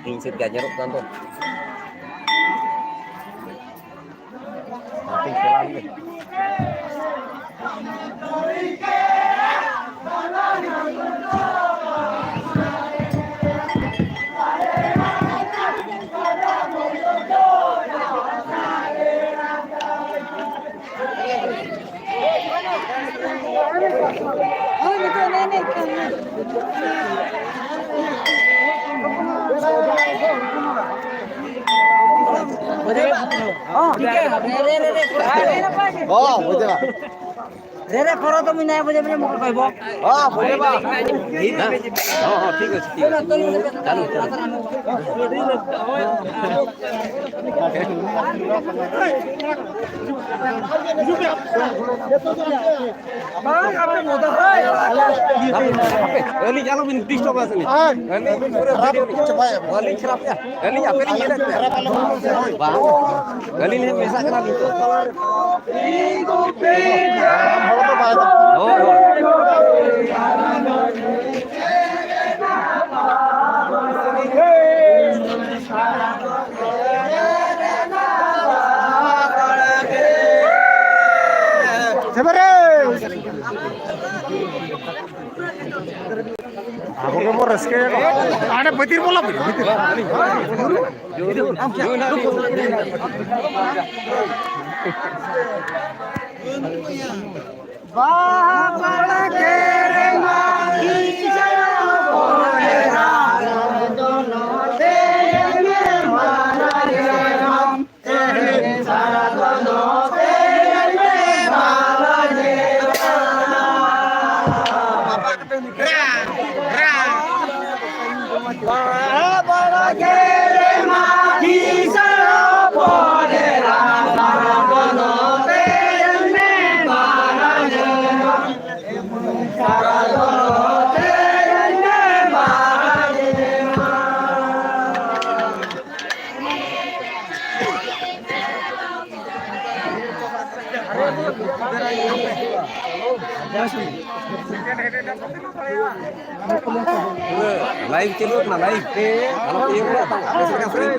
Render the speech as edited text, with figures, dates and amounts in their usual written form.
Insit gak nyeruk kan tuh. Tapi selang deh. रे करो तो मुझे 9 बजे मुझे मोकल कहबो हां बोलेबा हां हां ठीक আছে चालू ভাই আপনি মোদা ভাই এলি জানো বিন ডিস্টার্ব আছে নি এলি পুরো ভিডিও ভাই এলি খারাপ ya এলি আপনি ये लगता है वाह এলি ने पैसा खराब नहीं तो Aku mau reske ada petir bola petir. Live चलो ना लाइव kalau ये बोला इसका फ्रेंड